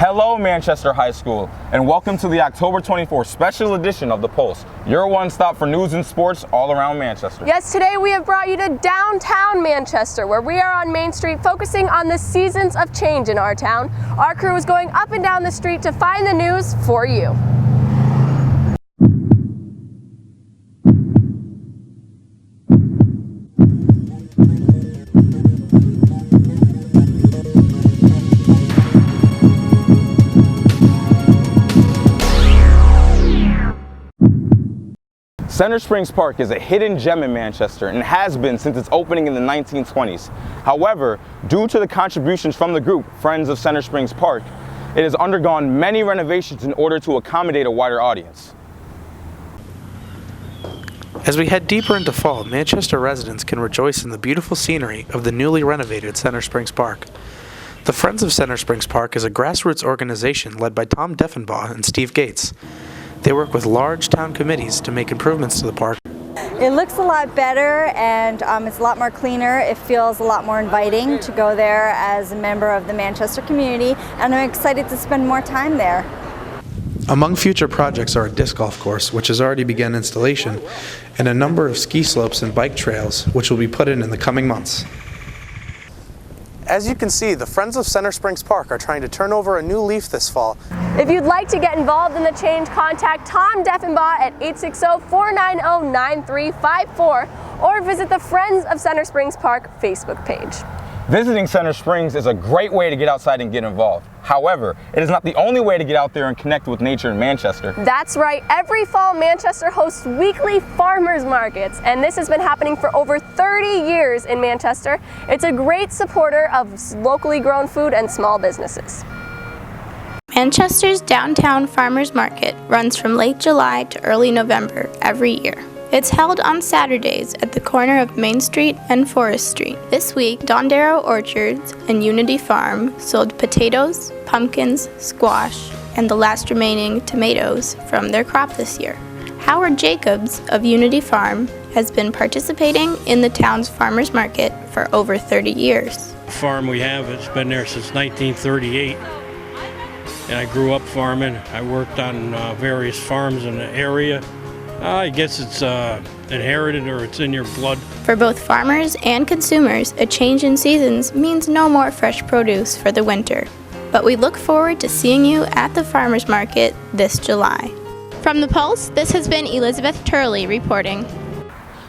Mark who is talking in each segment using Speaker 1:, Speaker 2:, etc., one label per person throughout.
Speaker 1: Hello, Manchester High School, and welcome to the October 24th special edition of The Pulse, your one stop for news and sports all around Manchester.
Speaker 2: Yes, today we have brought you to downtown Manchester, where we are on Main Street focusing on the seasons of change in our town. Our crew is going up and down the street to find the news for you.
Speaker 1: Center Springs Park is a hidden gem in Manchester and has been since its opening in the 1920s. However, due to the contributions from the group, Friends of Center Springs Park, it has undergone many renovations in order to accommodate a wider audience.
Speaker 3: As we head deeper into fall, Manchester residents can rejoice in the beautiful scenery of the newly renovated Center Springs Park. The Friends of Center Springs Park is a grassroots organization led by Tom Deffenbaugh and Steve Gates. They work with large town committees to make improvements to the park.
Speaker 4: It looks a lot better and it's a lot more cleaner. It feels a lot more inviting to go there as a member of the Manchester community, and I'm excited to spend more time there.
Speaker 3: Among future projects are a disc golf course, which has already begun installation, and a number of ski slopes and bike trails, which will be put in the coming months. As you can see, the Friends of Center Springs Park are trying to turn over a new leaf this fall.
Speaker 2: If you'd like to get involved in the change, contact Tom Deffenbaugh at 860-490-9354 or visit the Friends of Center Springs Park Facebook page.
Speaker 1: Visiting Center Springs is a great way to get outside and get involved. However, it is not the only way to get out there and connect with nature in Manchester.
Speaker 2: That's right. Every fall, Manchester hosts weekly farmers markets, and this has been happening for over 30 years in Manchester. It's a great supporter of locally grown food and small businesses.
Speaker 5: Manchester's downtown farmers market runs from late July to early November every year. It's held on Saturdays at the corner of Main Street and Forest Street. This week, Dondero Orchards and Unity Farm sold potatoes, pumpkins, squash, and the last remaining tomatoes from their crop this year. Howard Jacobs of Unity Farm has been participating in the town's farmers market for over 30 years.
Speaker 6: The farm we have, it's been there since 1938. And I grew up farming. I worked on various farms in the area. I guess it's inherited or it's in your blood.
Speaker 5: For both farmers and consumers, a change in seasons means no more fresh produce for the winter. But we look forward to seeing you at the farmers market this July. From The Pulse, this has been Elizabeth Turley reporting.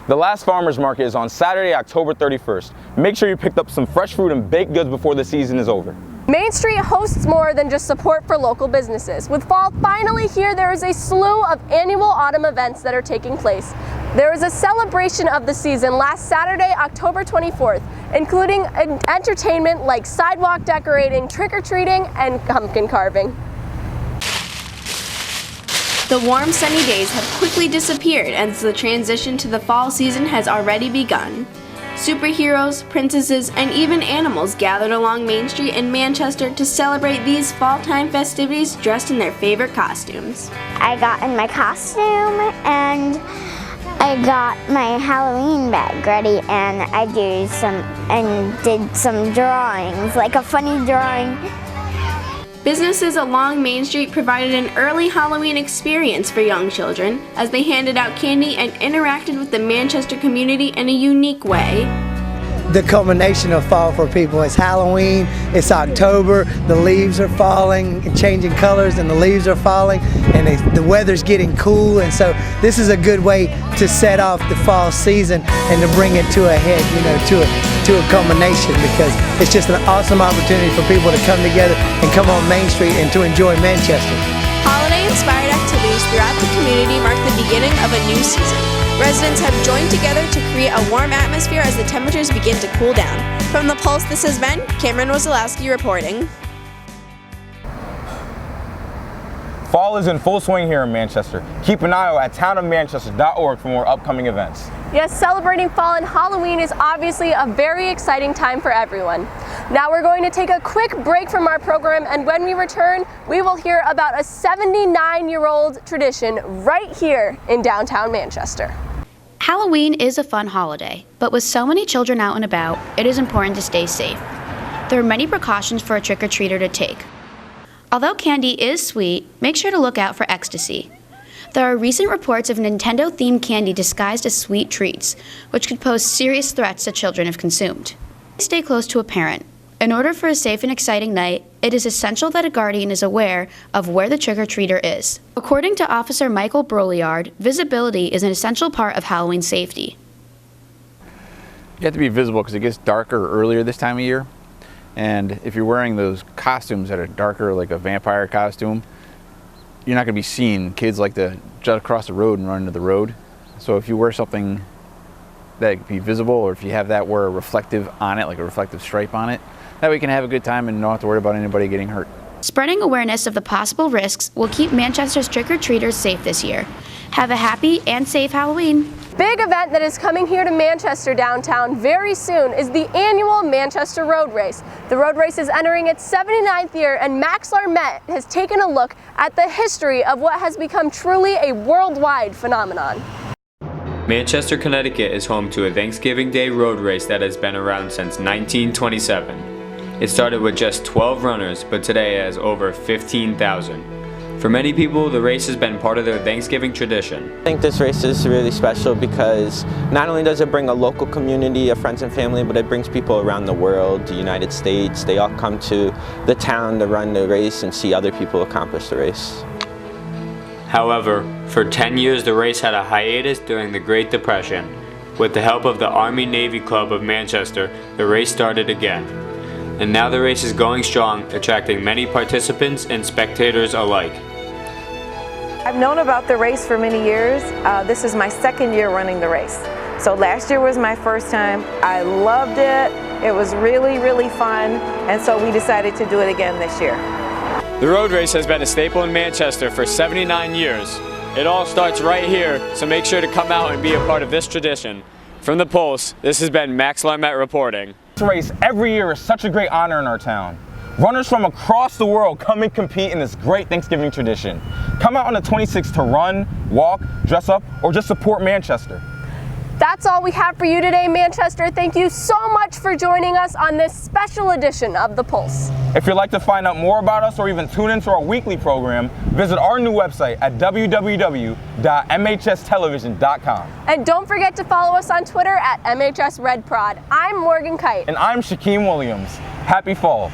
Speaker 1: The last farmers market is on Saturday, October 31st. Make sure you picked up some fresh fruit and baked goods before the season is over.
Speaker 2: Main Street hosts more than just support for local businesses. With fall finally here, there is a slew of annual autumn events that are taking place. There is a celebration of the season last Saturday, October 24th, including entertainment like sidewalk decorating, trick-or-treating, and pumpkin carving.
Speaker 7: The warm, sunny days have quickly disappeared as the transition to the fall season has already begun. Superheroes, princesses, and even animals gathered along Main Street in Manchester to celebrate these fall-time festivities dressed in their favorite costumes.
Speaker 8: I got in my costume and I got my Halloween bag ready, and I did some drawings, like a funny drawing.
Speaker 7: Businesses along Main Street provided an early Halloween experience for young children as they handed out candy and interacted with the Manchester community in a unique way.
Speaker 9: The culmination of fall for people is Halloween, it's October, the leaves are falling, changing colors, and the leaves are falling, and the weather's getting cool, and so this is a good way to set off the fall season and to bring it to a head, to a culmination, because it's just an awesome opportunity for people to come together and come on Main Street and to enjoy Manchester.
Speaker 10: Holiday-inspired activities throughout the community mark the beginning of a new season. Residents have joined together to create a warm atmosphere as the temperatures begin to cool down. From The Pulse, this has been Cameron Wosolowski reporting.
Speaker 1: Fall is in full swing here in Manchester. Keep an eye out at townofmanchester.org for more upcoming events.
Speaker 2: Yes, celebrating fall and Halloween is obviously a very exciting time for everyone. Now we're going to take a quick break from our program, and when we return, we will hear about a 79-year-old tradition right here in downtown Manchester.
Speaker 11: Halloween is a fun holiday, but with so many children out and about, it is important to stay safe. There are many precautions for a trick-or-treater to take. Although candy is sweet, make sure to look out for ecstasy. There are recent reports of Nintendo-themed candy disguised as sweet treats, which could pose serious threats to children if consumed. Stay close to a parent. In order for a safe and exciting night, it is essential that a guardian is aware of where the trick-or-treater is. According to Officer Michael Broliard, visibility is an essential part of Halloween safety.
Speaker 12: You have to be visible because it gets darker earlier this time of year. And if you're wearing those costumes that are darker, like a vampire costume, you're not going to be seen. Kids like to jut across the road and run into the road. So if you wear something that can be visible, or if you have that wear a reflective on it, like a reflective stripe on it, that way you can have a good time and not have to worry about anybody getting hurt.
Speaker 11: Spreading awareness of the possible risks will keep Manchester's trick-or-treaters safe this year. Have a happy and safe Halloween.
Speaker 2: Big event that is coming here to Manchester downtown very soon is the annual Manchester Road Race. The road race is entering its 79th year, and Max Larmet has taken a look at the history of what has become truly a worldwide phenomenon.
Speaker 13: Manchester, Connecticut is home to a Thanksgiving Day road race that has been around since 1927. It started with just 12 runners, but today it has over 15,000. For many people, the race has been part of their Thanksgiving tradition.
Speaker 14: I think this race is really special because not only does it bring a local community of friends and family, but it brings people around the world, the United States. They all come to the town to run the race and see other people accomplish the race.
Speaker 13: However, for 10 years the race had a hiatus during the Great Depression. With the help of the Army-Navy Club of Manchester, the race started again. And now the race is going strong, attracting many participants and spectators alike.
Speaker 15: I've known about the race for many years. This is my second year running the race. So last year was my first time. I loved it. It was really, really fun. And so we decided to do it again this year.
Speaker 13: The road race has been a staple in Manchester for 79 years. It all starts right here, so make sure to come out and be a part of this tradition. From the Pulse, this has been Max Larmet reporting.
Speaker 1: This race every year is such a great honor in our town. Runners from across the world come and compete in this great Thanksgiving tradition. Come out on the 26th to run, walk, dress up, or just support Manchester.
Speaker 2: That's all we have for you today, Manchester. Thank you so much for joining us on this special edition of The Pulse.
Speaker 1: If you'd like to find out more about us or even tune into our weekly program, visit our new website at www.mhstelevision.com.
Speaker 2: And don't forget to follow us on Twitter at MHSRedProd. I'm Morgan Kite.
Speaker 1: And I'm Shaquem Williams. Happy fall.